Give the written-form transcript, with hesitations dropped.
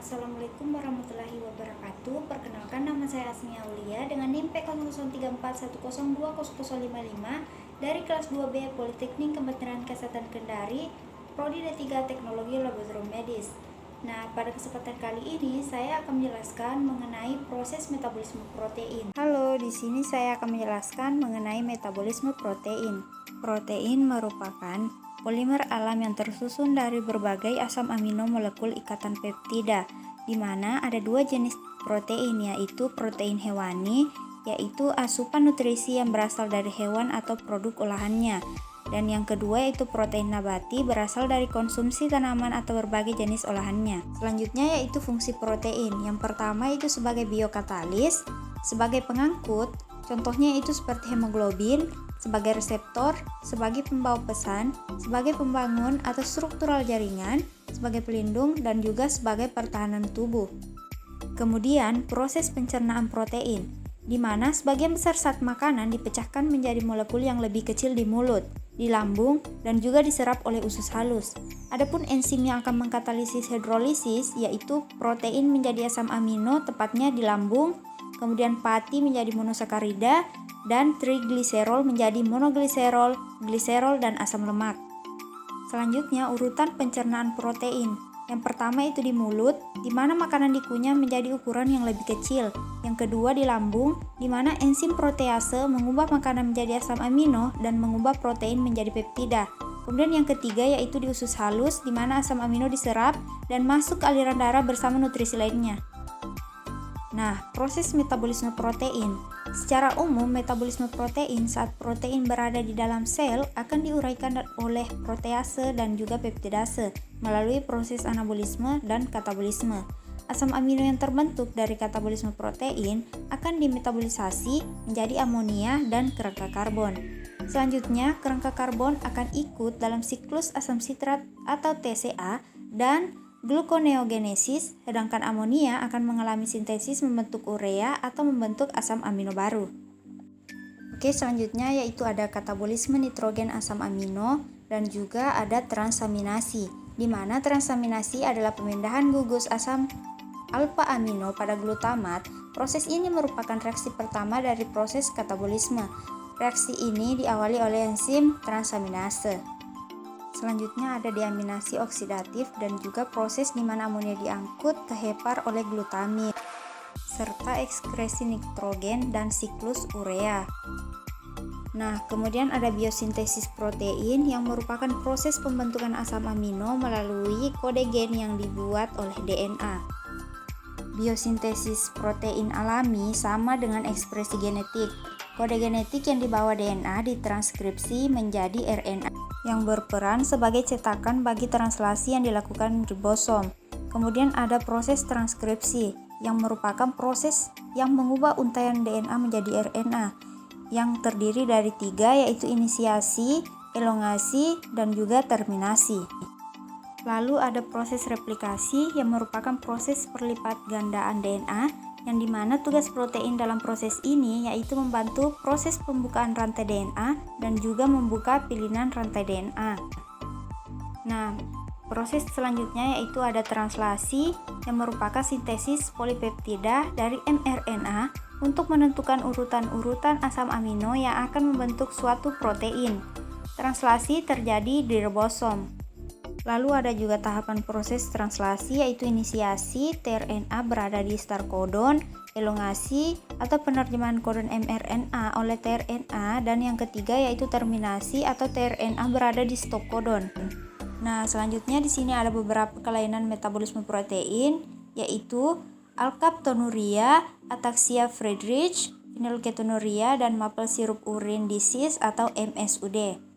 Assalamualaikum warahmatullahi wabarakatuh. Perkenalkan, nama saya Asmi Aulia dengan NIM P03410200055 dari kelas 2B Politeknik Kementerian Kesehatan Kendari, Prodi D3 Teknologi Laboratorium Medis. Nah, pada kesempatan kali ini saya akan menjelaskan mengenai proses metabolisme protein. Halo, di sini saya akan menjelaskan mengenai metabolisme protein. Protein merupakan polimer alam yang tersusun dari berbagai asam amino molekul ikatan peptida, di mana ada dua jenis protein, yaitu protein hewani, yaitu asupan nutrisi yang berasal dari hewan atau produk olahannya, dan yang kedua yaitu protein nabati berasal dari konsumsi tanaman atau berbagai jenis olahannya. Selanjutnya yaitu fungsi protein. Yang pertama itu sebagai biokatalis, sebagai pengangkut, contohnya itu seperti hemoglobin, sebagai reseptor, sebagai pembawa pesan, sebagai pembangun atau struktural jaringan, sebagai pelindung, dan juga sebagai pertahanan tubuh. Kemudian, proses pencernaan protein, di mana sebagian besar zat makanan dipecahkan menjadi molekul yang lebih kecil di mulut, di lambung, dan juga diserap oleh usus halus. Adapun enzim yang akan mengkatalisis hidrolisis, yaitu protein menjadi asam amino, tepatnya di lambung, kemudian pati menjadi monosakarida, dan trigliserol menjadi monogliserol, gliserol, dan asam lemak. Selanjutnya, urutan pencernaan protein. Yang pertama itu di mulut, di mana makanan dikunyah menjadi ukuran yang lebih kecil. Yang kedua di lambung, di mana enzim protease mengubah makanan menjadi asam amino dan mengubah protein menjadi peptida. Kemudian yang ketiga yaitu di usus halus, di mana asam amino diserap dan masuk ke aliran darah bersama nutrisi lainnya. Nah, proses metabolisme protein. Secara umum, metabolisme protein saat protein berada di dalam sel akan diuraikan oleh protease dan juga peptidase melalui proses anabolisme dan katabolisme. Asam amino yang terbentuk dari katabolisme protein akan dimetabolisasi menjadi amonia dan kerangka karbon. Selanjutnya, kerangka karbon akan ikut dalam siklus asam sitrat atau TCA dan gluconeogenesis, sedangkan amonia akan mengalami sintesis membentuk urea atau membentuk asam amino baru. Oke, selanjutnya yaitu ada katabolisme nitrogen asam amino dan juga ada transaminasi, di mana transaminasi adalah pemindahan gugus asam alfa amino pada glutamat. Proses ini merupakan reaksi pertama dari proses katabolisme. Reaksi ini diawali oleh enzim transaminase. Selanjutnya ada deaminasi oksidatif dan juga proses di mana amonia diangkut ke hepar oleh glutamin, serta ekskresi nitrogen dan siklus urea. Nah, kemudian ada biosintesis protein yang merupakan proses pembentukan asam amino melalui kode gen yang dibuat oleh DNA. Biosintesis protein alami sama dengan ekspresi genetik. Kode genetik yang dibawa DNA ditranskripsi menjadi RNA yang berperan sebagai cetakan bagi translasi yang dilakukan ribosom. Kemudian ada proses transkripsi yang merupakan proses yang mengubah untaian DNA menjadi RNA yang terdiri dari 3, yaitu inisiasi, elongasi, dan juga terminasi. Lalu ada proses replikasi yang merupakan proses perlipat gandaan DNA yang dimana tugas protein dalam proses ini yaitu membantu proses pembukaan rantai DNA dan juga membuka pilihan rantai DNA. Nah, proses selanjutnya yaitu ada translasi yang merupakan sintesis polipeptida dari mRNA untuk menentukan urutan-urutan asam amino yang akan membentuk suatu protein. Translasi terjadi di ribosom. Lalu ada juga tahapan proses translasi yaitu inisiasi, tRNA berada di start codon, elongasi atau penerjemahan kodon mRNA oleh tRNA, dan yang ketiga yaitu terminasi atau tRNA berada di stop codon. Nah, selanjutnya di sini ada beberapa kelainan metabolisme protein yaitu alkaptonuria, ataxia Friedreich, phenylketonuria, dan maple syrup urine disease atau MSUD.